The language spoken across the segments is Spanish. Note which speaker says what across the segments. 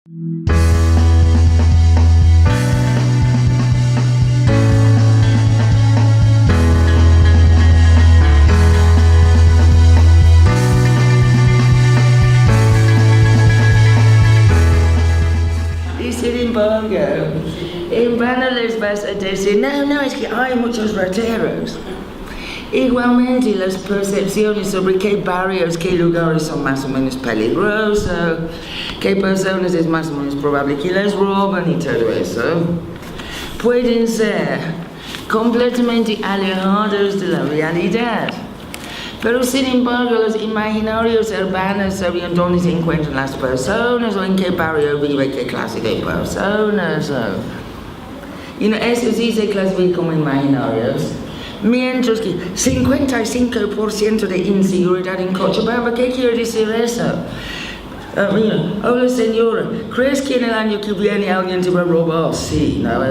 Speaker 1: Y sin embargo, en vano les vas a decir, no, es que hay muchos rateros. Igualmente, las percepciones sobre qué barrios, qué lugares son más o menos peligrosos, qué personas es más o menos probable que les roban y todo eso, pueden ser completamente alejados de la realidad. Pero sin embargo, los imaginarios urbanos saben dónde se encuentran las personas o en qué barrio vive qué clase de personas. Eso sí se clasifica como imaginarios. Mientras que 55% de inseguridad en Cochabamba, ¿qué quiere decir eso? Hola señora, ¿crees que en el año que viene alguien te va a robar? Sí, no,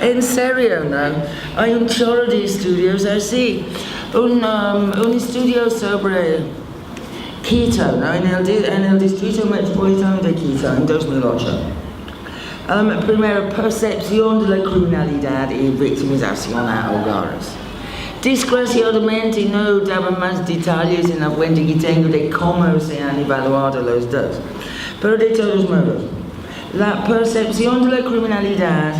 Speaker 1: en serio, no. Hay un chorro de estudios así. Un estudio sobre Quito, ¿no? en el distrito metropolitano de Quito, en 2008. Primero, percepción de la criminalidad y victimización a hogares. Desgraciadamente no daba más detalles en la fuente que tengo de cómo se han evaluado los dos. Pero de todos modos, la percepción de la criminalidad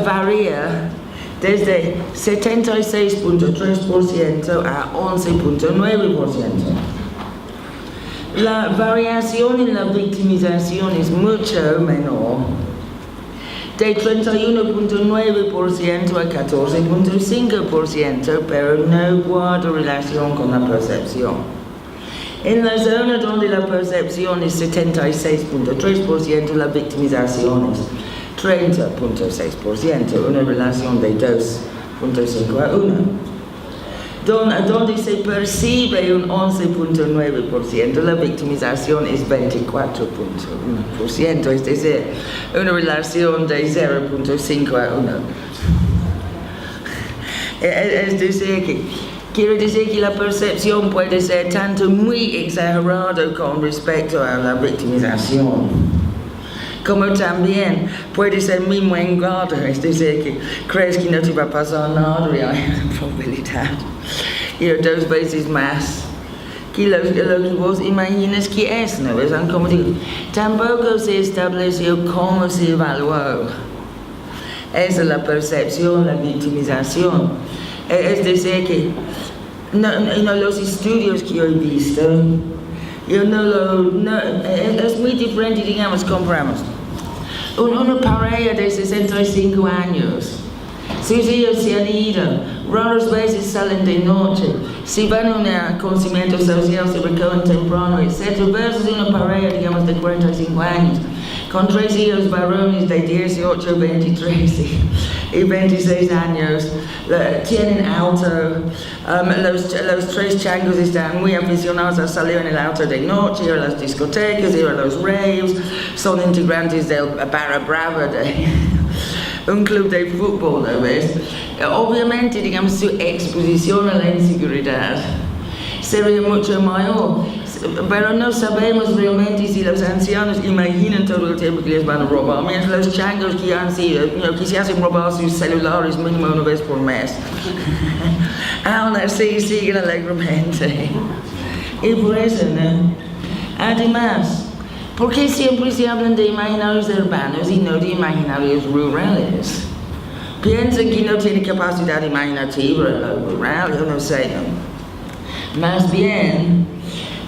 Speaker 1: varía desde 76.3% a 11.9%. La variación en la victimización es mucho menor, de 31.9% a 14.5%, pero no guarda relación con la percepción. En la zona donde la percepción es 76.3%, la victimización es 30.6%, una relación de 2.5 a 1. Donde se percibe un 11.9%, la victimización es 24.1%, es decir, una relación de 0.5 a 1. Es decir, quiero decir que la percepción puede ser tanto muy exagerada con respecto a la victimización, como también puede ser muy menguada, es decir, que crees que no te va a pasar nada y hay una probabilidad 2 veces más que lo que vos imaginas que es, ¿no? Como digo, tampoco se estableció cómo se evaluó. Esa es la percepción, la victimización. Es decir, que los estudios que yo he visto, es muy diferente, digamos, compramos una pareja de 65 años. Sus hijos se han ido, raras veces salen de noche, si van a un conocimiento social se recogen temprano, etc. Versus una pareja, digamos, de 45 años, con 3 hijos varones de 18, 23 y 26 años, tienen auto, los 3 changos están muy aficionados a salir en el auto de noche, ir a las discotecas, ir a los raves, son integrantes del Barra Brava de un club de fútbol, ¿no ves? Obviamente, digamos, su exposición a la inseguridad sería mucho mayor, pero no sabemos realmente si los ancianos imaginan todo el tiempo que les van a robar, mientras los changos que han sido, que se hacen robar sus celulares mínimo una vez por mes, aún así siguen alegremente. Y por eso, ¿no? Además, ¿por qué siempre se hablan de imaginarios urbanos y no de imaginarios rurales? Piensan que no tienen capacidad imaginativa en lo rural, yo no sé, ¿no? Más bien,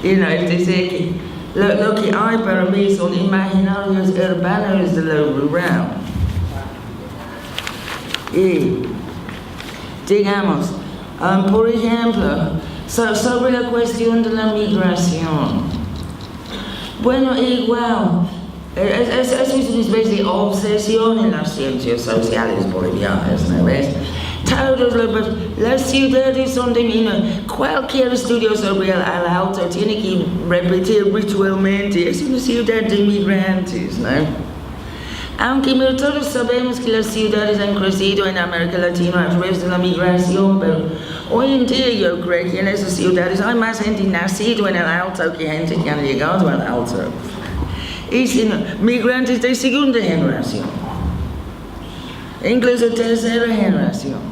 Speaker 1: es decir, que lo que hay para mí son imaginarios urbanos de lo rural. Y, digamos, por ejemplo, sobre la cuestión de la migración. Bueno, igual, eso es una especie de obsesión en las ciencias sociales bolivianas, ¿no ves? Todas las ciudades son de cualquier estudio sobre el auto tiene que repetir ritualmente, es una ciudad de inmigrantes, ¿no? Aunque todos sabemos que las ciudades han crecido en América Latina a través de la migración, pero hoy en día yo creo que en esas ciudades hay más gente nacida en el alto que gente que han llegado al alto. y sino migrantes de segunda generación, incluso tercera generación.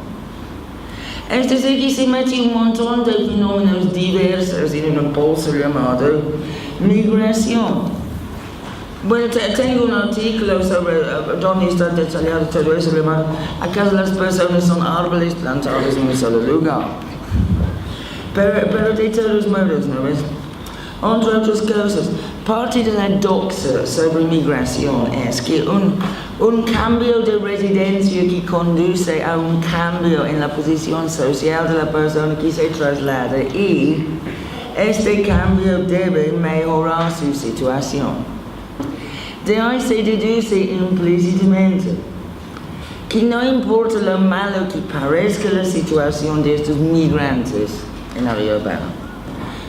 Speaker 1: Es decir, que se mete un montón de fenómenos diversos en una bolsa llamada migración. Bueno, tengo un artículo sobre donde está detallado todo eso, llamado ¿acaso las personas son árboles plantados en un solo lugar? Pero de todos modos, ¿no ves? Entre otras cosas, parte de la doxa sobre migración es que un cambio de residencia que conduce a un cambio en la posición social de la persona que se traslada y este cambio debe mejorar su situación. De ahí se deduce implícitamente que no importa lo malo que parezca la situación de estos migrantes en el área urbana,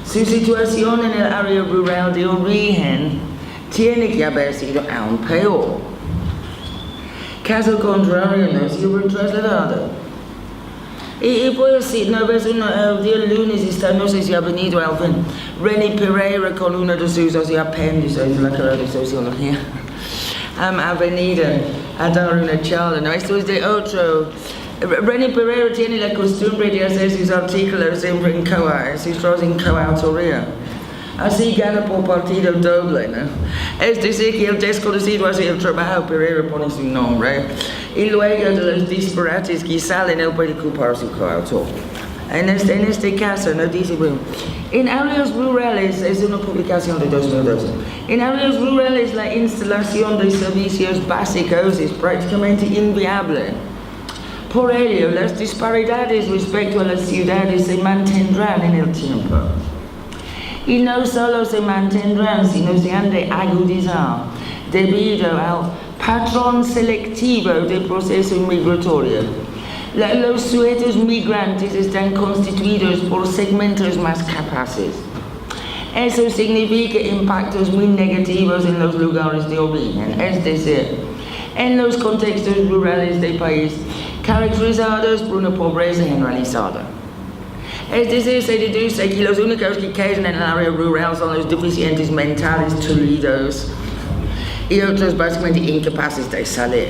Speaker 1: su situación en el área rural de origen tiene que haber sido aún peor. Caso contrario, no se hubiera trasladado. Y pues sí, no ves, el día lunes está, no sé si ha venido al fin, René Pereira con uno de sus apéndices de la carrera de sociología. Ha venido a dar una charla, ¿no? Esto es de otro. René Pereira tiene la costumbre de hacer sus artículos siempre en coautoría. Así gana por partido doble, ¿no? Es decir, que el desconocido hace el trabajo, Pereira pone su nombre, y luego de los disparates que salen, él puede culpar a su coautor. En este caso, no dice, bueno, en áreas rurales, es una publicación de 2012, en áreas rurales la instalación de servicios básicos es prácticamente inviable. Por ello, las disparidades respecto a las ciudades se mantendrán en el tiempo. Y no solo se mantendrán, sino se han de agudizar debido al patrón selectivo del proceso migratorio. Los sujetos migrantes están constituidos por segmentos más capaces. Eso significa impactos muy negativos en los lugares de origen, es decir, en los contextos rurales del país, caracterizados por una pobreza generalizada. Es decir, se deduce que los únicos que quedan en el área rural son los deficientes mentales tullidos y otros básicamente incapaces de salir.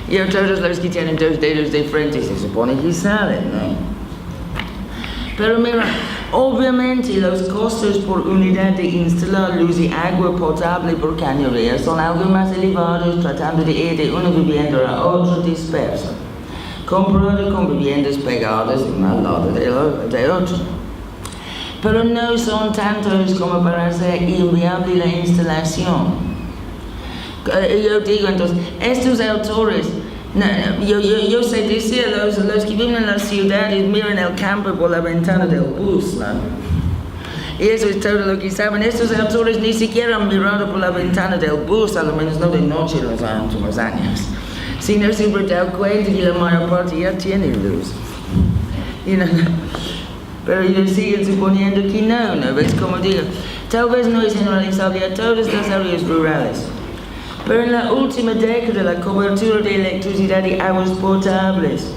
Speaker 1: Y todos los que tienen 2 dedos de frente se supone que salen, ¿no? Pero mira, obviamente los costos por unidad de instalar luz y agua potable por cañería son algo más elevados tratando de ir de una vivienda a otra dispersa, comparado con viviendas pegadas una al lado de otra. Pero no son tantos como para hacer inviable la instalación. Yo digo entonces, estos autores, yo sé decir, los que viven en las ciudades miran el campo por la ventana del bus, ¿no? Y eso es todo lo que saben. Estos autores ni siquiera han mirado por la ventana del bus, a lo menos no de noche en los últimos años. Sino siempre te das cuenta que la mayor parte ya tiene luz. Pero ellos siguen suponiendo que no, ¿no? ¿Ves? Como digo, tal vez no es generalizable a todas las áreas rurales. Pero en la última década la cobertura de electricidad y aguas potables,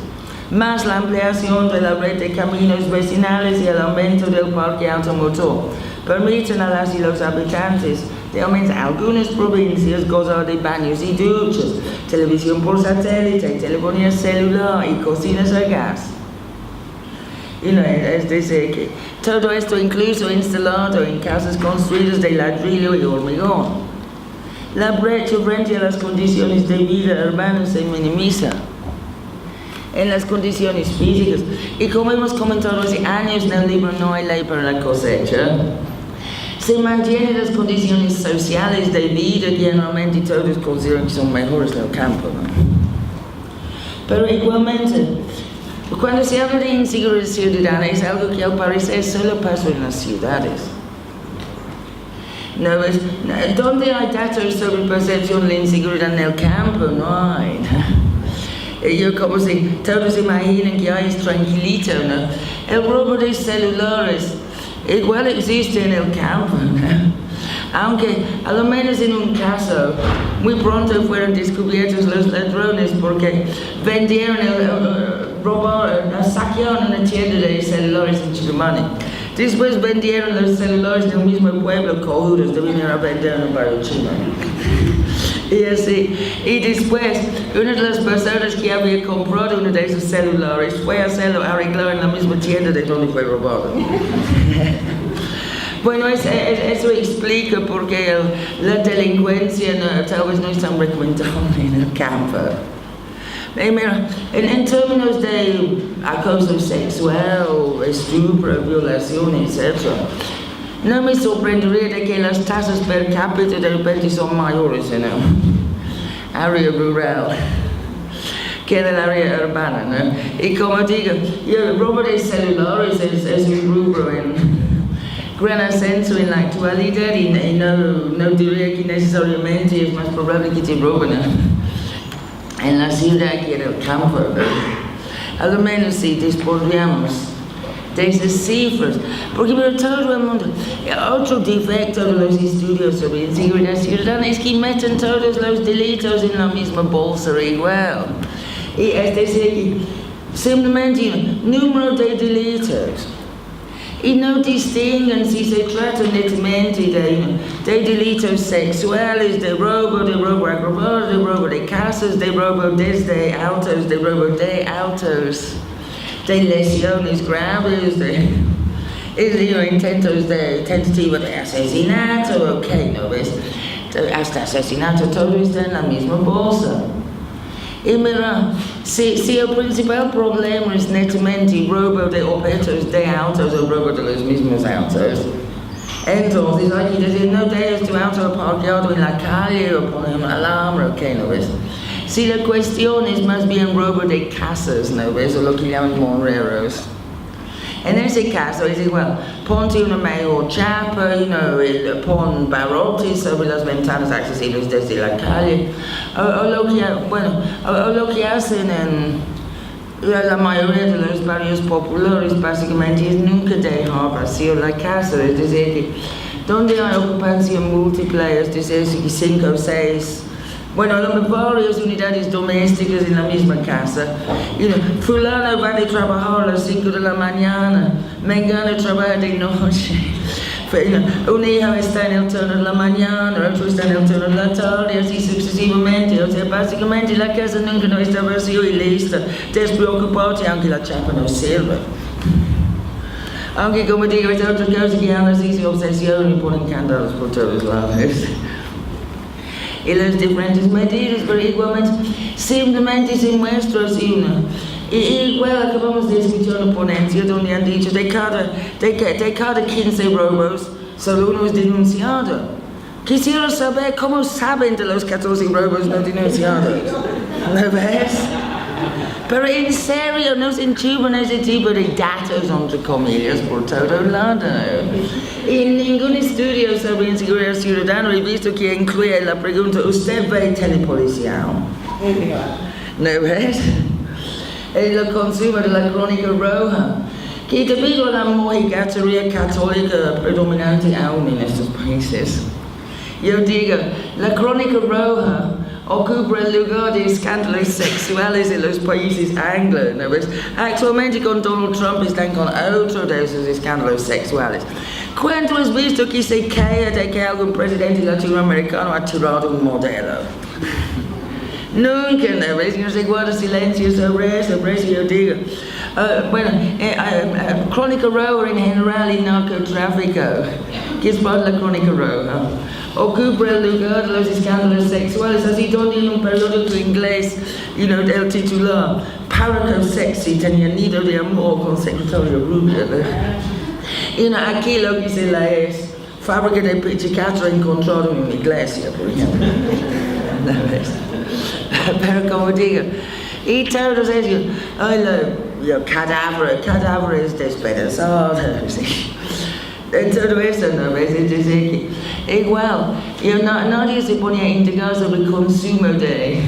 Speaker 1: más la ampliación de la red de caminos vecinales y el aumento del parque automotor, permiten a las y los habitantes de al menos algunas provincias gozar de baños y duchas, televisión por satélite, telefonía celular y cocinas a gas. Es decir, que todo esto incluso instalado en casas construidas de ladrillo y hormigón. La brecha frente a las condiciones de vida urbana se minimiza en las condiciones físicas. Y como hemos comentado hace años en el libro No hay ley para la cosecha, se mantienen las condiciones sociales de vida que generalmente todos consideran que son mejores en el campo, ¿no? Pero igualmente, cuando se habla de inseguridad ciudadana es algo que al parecer solo pasa en las ciudades. No, ¿dónde hay datos sobre percepción de la inseguridad en el campo? No hay. Yo como si todos imaginan que ahí es tranquilito, ¿no? El robo de celulares igual existe en el campo, ¿no? Aunque a lo menos en un caso muy pronto fueron descubiertos los ladrones porque vendieron, saquearon una tienda de celulares en Chilumani. Después vendieron los celulares del mismo pueblo, cojudos, de venir a vender en el barrio chino. Y así, y después, una de las personas que había comprado uno de esos celulares fue a hacerlo arreglar en la misma tienda de donde fue robado. Bueno, eso explica por qué la delincuencia tal vez no es tan recomendable en el campo. Mira, en términos de acoso sexual, estupro, violación, etc., no me sorprendería de que las tasas per cápita de repente son mayores en el área rural que en el área urbana, ¿no? Y como digo, el robo de celulares es un rubro en gran ascenso en la actualidad y no diría que necesariamente es más probable que te roben en la ciudad que en el campo. A lo menos si dispondríamos de esas cifras, porque para todo el mundo, otro defecto de los estudios sobre inseguridad ciudadana es que meten todos los delitos en la misma bolsa igual. Y es decir, simplemente número de delitos. Y no distinguen si se trata netamente de delitos sexuales, de robo agravado, de robo de casas, de robo desde autos, de robo de autos, de lesiones graves, de intentos de tentativa de asesinato, ok, ¿no ves? Hasta asesinato, todo está en la misma bolsa. Y mira, si el principal problema es netamente robo de objetos de autos o robo de los mismos autos, entonces hay que decir, no dejes tu auto aparcado en la calle o poner un alarma, ok, ¿no ves? Si la cuestión es más bien robo de casas, ¿no ves? O lo que llaman morreros. En ese caso es igual, ponte una mayor chapa, pon barrotes sobre las ventanas accesibles desde la calle, o lo que hacen en la mayoría de los barrios populares básicamente es nunca dejar vacío la casa, es decir, que donde hay ocupación múltiple, es decir, 5 o 6, varias unidades domésticas en la misma casa. Fulano va de trabajar a las 5 de la mañana, mengano trabaja de noche. Un hijo está en el turno de la mañana, otro está en el turno de la tarde, así sucesivamente. O sea, básicamente la casa nunca no está vacía y lista, despreocuparte aunque la chapa no sirva. Aunque, como digo, es otra cosa que aún así se obsesionan y ponen candados por todos lados. Y las diferentes medidas, pero igualmente simplemente se muestra así y igual acabamos de escuchar una ponencia donde han dicho de cada 15 robos, solo uno es denunciado. Quisiera saber cómo saben de los 14 robos no denunciados. ¿No ves? Pero en serio, nos enchuban ese tipo de datos, entre comillas, por todo lado. Y ningún estudio sobre inseguridad ciudadana he visto que incluya la pregunta, ¿usted ve telepolicial? ¿No ves? El consumo de la crónica roja, que debido a la mojigatería católica predominante aún en estos países, yo digo, la crónica roja ocupa el lugar de escándalos sexuales en los países anglos, ¿no ves? Actualmente con Donald Trump están con otro de esos escándalos sexuales. ¿Cuánto has visto que se cae de que algún presidente latinoamericano ha tirado un modelo? Nunca, ¿no ves? No se guarda silencio sobre eso, yo digo. Crónica roja en general y narcotráfico, que es parte de la crónica roja, ocupa el lugar de los escándalos sexuales, así donde en un periódico inglés, el titular, Párrafo sexy tenía nido de amor con secretario rubio. Aquí lo que se lee es fábrica de pichicato encontrado en una iglesia, por ejemplo. Pero como digo, y todos ellos, cadáveres despedazados, en todo eso, ¿no ves? Es decir, que igual, nadie se ponía a indagar sobre el consumo de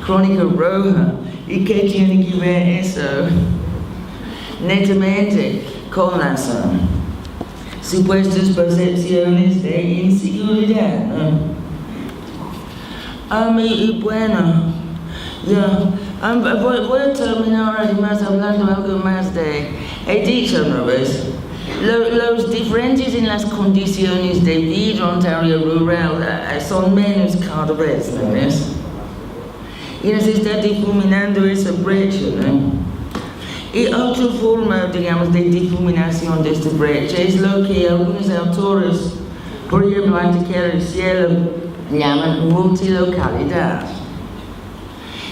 Speaker 1: crónica roja y qué tiene que ver eso netamente con las supuestas percepciones de inseguridad, ¿no? Y bueno, voy a terminar además hablando algo más de, he dicho una vez, Los diferentes en las condiciones de vida en área rural son menos cada vez, ¿no es? Y nos está difuminando esa brecha, ¿no? Y otra forma, digamos, de difuminación de esta brecha es lo que algunos autores, por ejemplo, Antiquera del Cielo, llaman multilocalidad.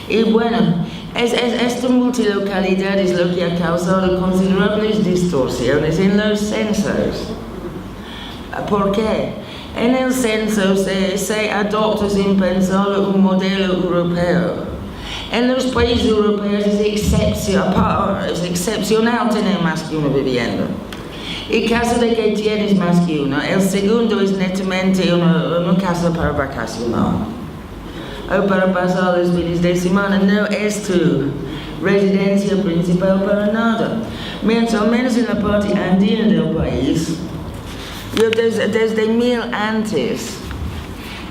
Speaker 1: Y bueno, esta multilocalidad es lo que ha causado considerables distorsiones en los censos. ¿Por qué? En el censo se adopta sin pensar un modelo europeo. En los países europeos es excepcional tener más que una vivienda. En caso de que tienes más que uno, el segundo es netamente una casa para vacacionar o para pasar los fines de semana, no es tu residencia principal para nada. Mientras, al menos en la parte andina del país, yo desde mil antes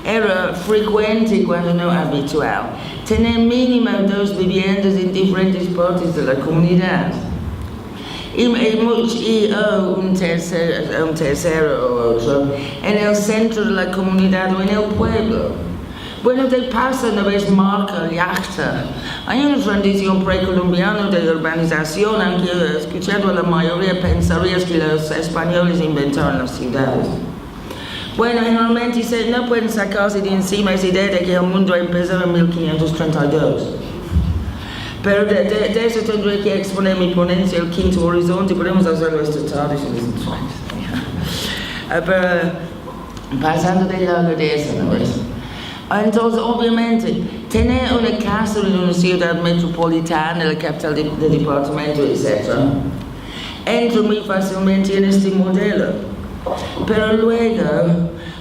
Speaker 1: era frecuente, cuando no habitual, tener mínimo 2 viviendas en diferentes partes de la comunidad. Y un tercero o otro en el centro de la comunidad o en el pueblo. Bueno, de paso una vez marca y acta. Hay una tradición precolombiana de urbanización, aunque escuchando a la mayoría pensarías que los españoles inventaron las ciudades. Bueno, generalmente no pueden sacarse de encima esa idea de que el mundo empezó en 1532. Pero de eso tendré que exponer mi ponencia, el quinto horizonte, podemos hacerlo esta tarde si les interesa. Pero pasando de largo de eso, ¿no es? Entonces, obviamente, tener una casa en una ciudad metropolitana, la capital del departamento, etc., entra muy fácilmente en este modelo. Pero luego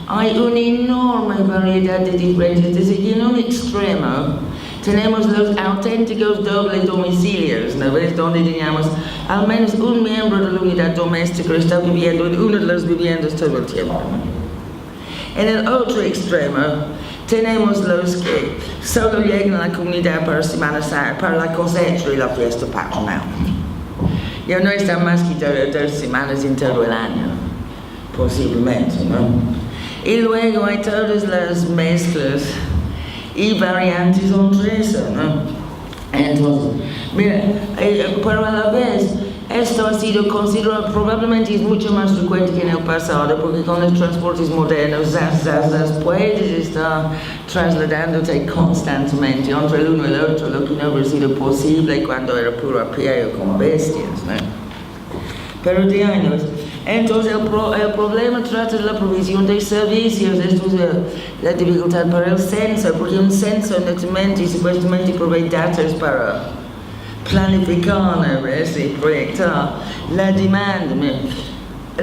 Speaker 1: hay una enorme variedad de diferentes, desde que en un extremo tenemos los auténticos dobles domicilios, ¿no ves? Donde digamos, al menos un miembro de la unidad doméstica está viviendo en una de las viviendas todo el tiempo. En el otro extremo tenemos los que solo llegan a la comunidad para Semana Santa, para la cosecha y la fiesta patronal. Ya no están más que 2 semanas en todo el año, posiblemente, ¿no? Y luego hay todas las mezclas y variantes entre eso, ¿no? Entonces, mira, pero a la vez, esto ha sido considerado, probablemente es mucho más frecuente que en el pasado, porque con los transportes modernos, puedes estar trasladándote constantemente entre el uno y el otro, lo que no hubiera sido posible cuando era puro a pie o con bestias, ¿no? Pero de años. Entonces el problema trata de la provisión de servicios. Esto es la dificultad para el censo, porque un censo netamente supuestamente provee datos para planificar, ¿ves? Y proyectar la demanda.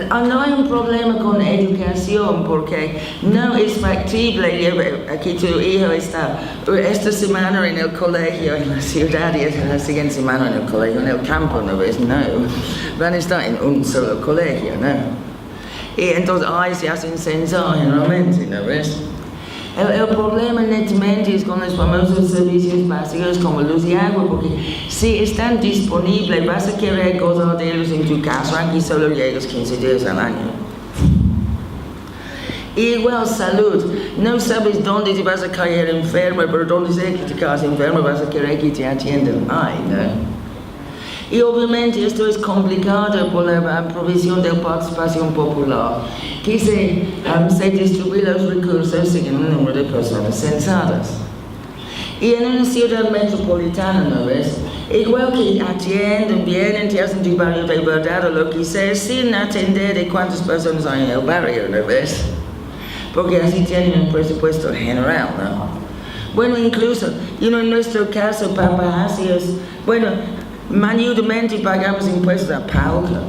Speaker 1: No hay un problema con educación, porque no es factible. Aquí tu hijo está esta semana en el colegio en la ciudad y la siguiente semana en el colegio en el campo, ¿no ves? No, van a estar en un solo colegio, ¿no? Y entonces ahí se hacen censos generalmente, ¿no ves? El problema netamente es con los famosos servicios básicos como luz y agua, porque si están disponibles vas a querer gozar de ellos en tu casa, aunque solo llegues 15 días al año. Igual salud, no sabes dónde te vas a caer enfermo, pero donde sea que te caes enfermo vas a querer que te atiendan. Ay, ¿no? Y obviamente esto es complicado por la provisión de participación popular, que se distribuye los recursos según el número de personas censadas. Y en una ciudad metropolitana, ¿no ves? Igual que atienden, vienen, te hacen tu barrio de verdad o lo que sea, sin atender de cuántas personas hay en el barrio, ¿no ves? Porque así tienen un presupuesto general, ¿no? Bueno, incluso, en nuestro caso, papáceos, manudamente pagamos impuestos a Pauca.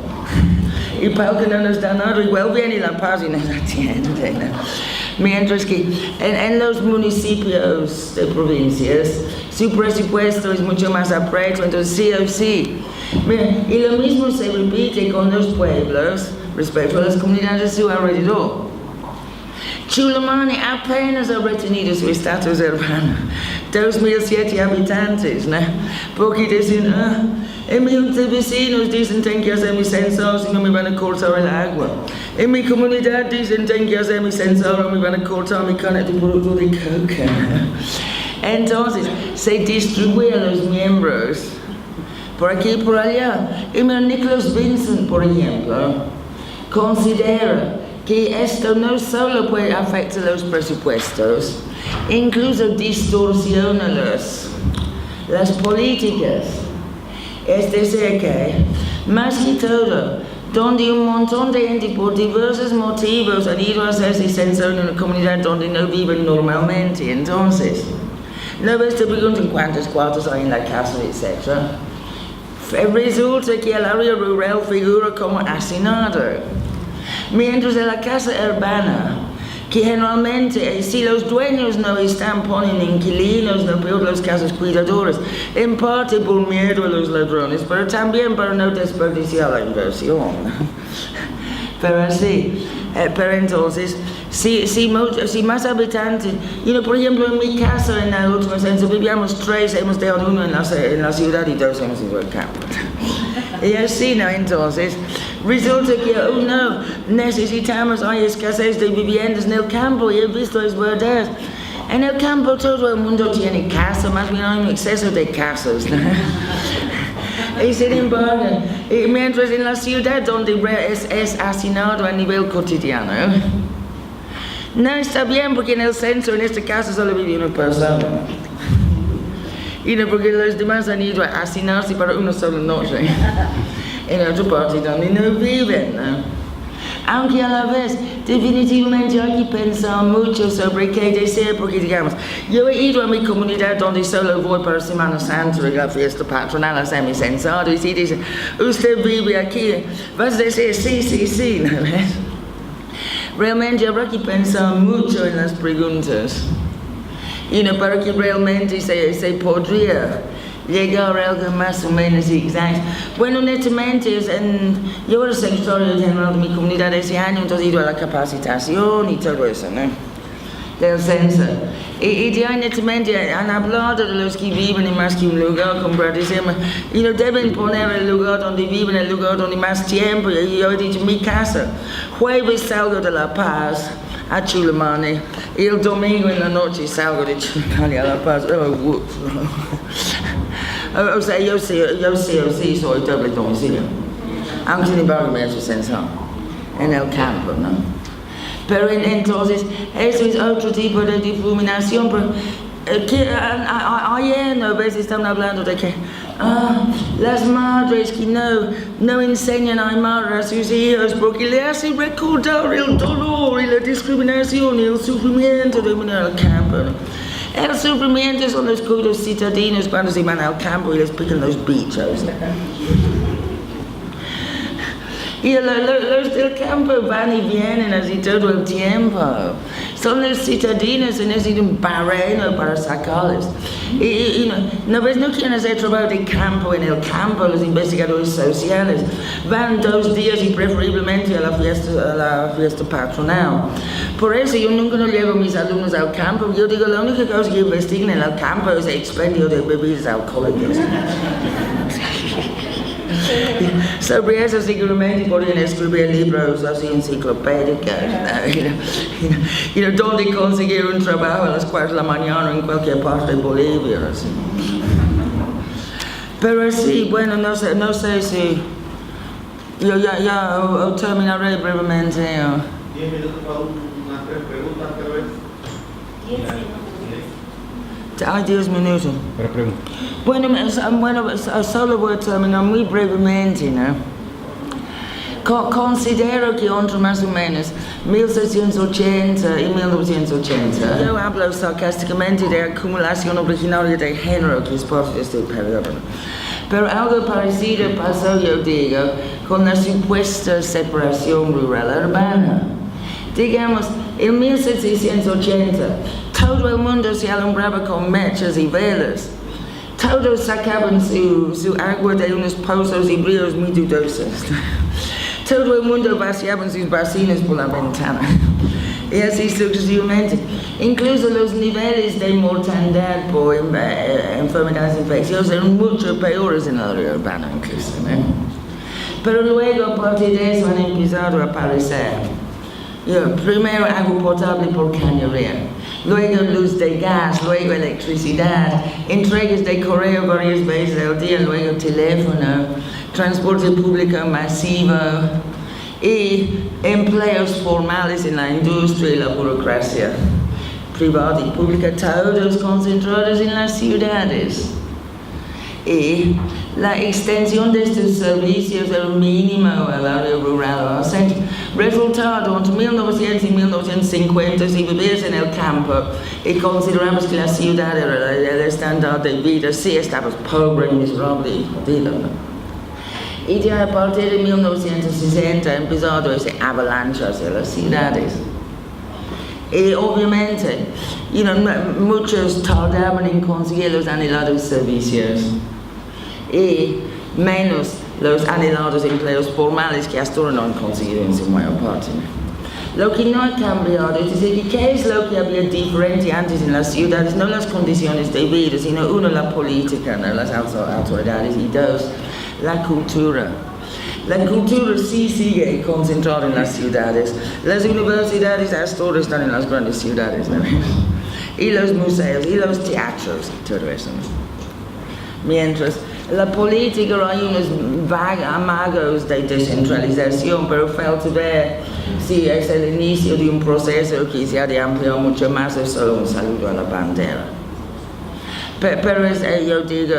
Speaker 1: Y Pauca no nos da nada, igual viene La Paz y nos atiende, ¿no? Mientras que en los municipios de provincias, su presupuesto es mucho más apretado, entonces sí o sí. Mira, y lo mismo se repite con los pueblos respecto a las comunidades de su alrededor. Chulamani apenas ha retenido su estatus urbano, 2007 habitantes, ¿no? Porque dicen, En mis vecinos dicen tengo que hacer mi sensor si no me van a cortar el agua. En mi comunidad dicen tengo que hacer mi sensor o me van a cortar mi carnet de producto de coca. Entonces, se distribuye a los miembros por aquí y por allá. Y mira, Nicholas Vincent, por ejemplo, considera que esto no solo puede afectar los presupuestos, incluso distorsiona las políticas. Es decir que, más que todo, donde un montón de gente por diversos motivos han ido a hacerse sensor en una comunidad donde no viven normalmente, entonces, no ves te preguntan cuántos cuartos hay en la casa, etc. Resulta que el área rural figura como hacinado, mientras en la casa urbana, que generalmente si los dueños no están poniendo inquilinos, no peor los casas cuidadores, en parte por miedo a los ladrones, pero también para no desperdiciar la inversión. Pero así, pero entonces, si más habitantes, por ejemplo en mi casa en el último censo vivíamos 3, hemos dejado uno en la ciudad y 2 hemos ido al campo. Y así, ¿no? Entonces, resulta que necesitamos, hay escasez de viviendas en el campo, y he visto, es verdad. En el campo todo el mundo tiene casa, más bien hay un exceso de casas, ¿no? Y sin embargo, mientras en la ciudad donde es hacinado a nivel cotidiano, no está bien porque en el centro, en este caso, solo vive una persona. Y no porque los demás han ido a hacinarse para una sola noche en otra parte donde no viven, ¿no? Aunque a la vez, definitivamente hay que pensar mucho sobre qué decir, porque digamos, yo he ido a mi comunidad donde solo voy para Semana Santa y la fiesta patronal a hacer mi sensado, y si dicen, usted vive aquí, vas a decir sí, ¿no ves? Realmente habrá que pensar mucho en las preguntas, para que realmente se podría llegar a algo más o menos exacto. Bueno, netamente, yo era secretario general de mi comunidad ese año, entonces he ido a la capacitación y todo eso, ¿no? Del censo. Y de ahí netamente han hablado de los que viven en más que un lugar, como para decirme, deben poner el lugar donde viven, el lugar donde más tiempo. Y yo he dicho, mi casa, jueves salgo de La Paz a Chulamani, y el domingo en la noche salgo de Chulamani a La Paz. O sea, yo sí soy doble domicilio, aunque sin embargo me he hecho sensor en el campo, ¿no? Pero entonces, eso es otro tipo de difuminación, pero ayer a veces están hablando de que las madres que no enseñan a amar a sus hijos porque le hacen recordar el dolor y la discriminación y el sufrimiento de venir al campo, ¿no? El sufrimiento son los cuidos citadinos cuando se van al campo y les pican los bichos. Y los del campo van y vienen así todo el tiempo. Son los citadinos y necesitan un barreno para sacarlos. Y no quieren hacer trabajo de campo en el campo, los investigadores sociales. Van 2 días y preferiblemente a la fiesta patronal. Por eso yo nunca llevo a mis alumnos al campo. Yo digo, la única cosa que investigan en el campo es el expendio de bebidas alcohólicas. Sobre eso seguramente podrían escribir libros así enciclopédicos, donde conseguir un trabajo a las 4 de la mañana en cualquier parte de Bolivia. Así. Pero sí, bueno, no sé si yo ya terminaré brevemente.
Speaker 2: 10 minutos para unas 3 preguntas, tal vez.
Speaker 3: 10 minutos.
Speaker 1: Hay 10 minutos.
Speaker 2: Para preguntas.
Speaker 1: Bueno, solo voy a terminar muy brevemente, ¿no? Considero que entre más o menos 1680 y 1980, yo hablo sarcásticamente de acumulación originaria de género que es parte de este periodo. Pero algo parecido pasó, yo digo, con la supuesta separación rural-urbana. Digamos, en 1680, todo el mundo se alumbraba con mechas y velas. Todos sacaban su agua de unos pozos y ríos muy dudosos. Todo el mundo vaciaba sus vacinas por la ventana. y así sucesivamente. Incluso los niveles de mortandad por enfermedades infecciosas eran mucho peores en el área urbana incluso, ¿no? Pero luego a partir de eso han empezado a aparecer, primero agua potable por cañería, luego luz de gas, luego electricidad, entregas de correo varias veces al día, luego teléfono, transporte público masivo y empleos formales en la industria y la burocracia privada y pública, todos concentrados en las ciudades. Y la extensión de estos servicios era mínima al área rural o al centro. Resultado, entre 1900 y 1950, si vivías en el campo y consideramos que la ciudad era el estándar de vida, sí estabas pobre, miserable y jodido, ¿no? Y ya a partir de 1960 ha empezado ese avalanche hacia las ciudades. Y obviamente, muchos tardaban en conseguir los anhelados servicios y menos los anhelados empleos formales que hasta ahora no han conseguido en su mayor parte. Lo que no ha cambiado es decir, ¿qué es lo que había diferente antes en las ciudades? No las condiciones de vida, sino uno, la política, ¿no? Las autoridades, y dos, la cultura. La cultura sí sigue concentrada en las ciudades. Las universidades hasta ahora están en las grandes ciudades, ¿no? Y los museos, y los teatros, y todo eso, ¿no? Mientras la política hay unos amagos de descentralización, pero falta ver si es el inicio de un proceso que se ha de ampliar mucho más o solo un saludo a la bandera. Pero yo digo,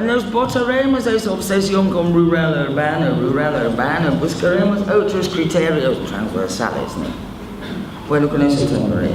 Speaker 1: nos botaremos esa obsesión con rural urbano, buscaremos otros criterios transversales, ¿no? Bueno, con eso terminaré.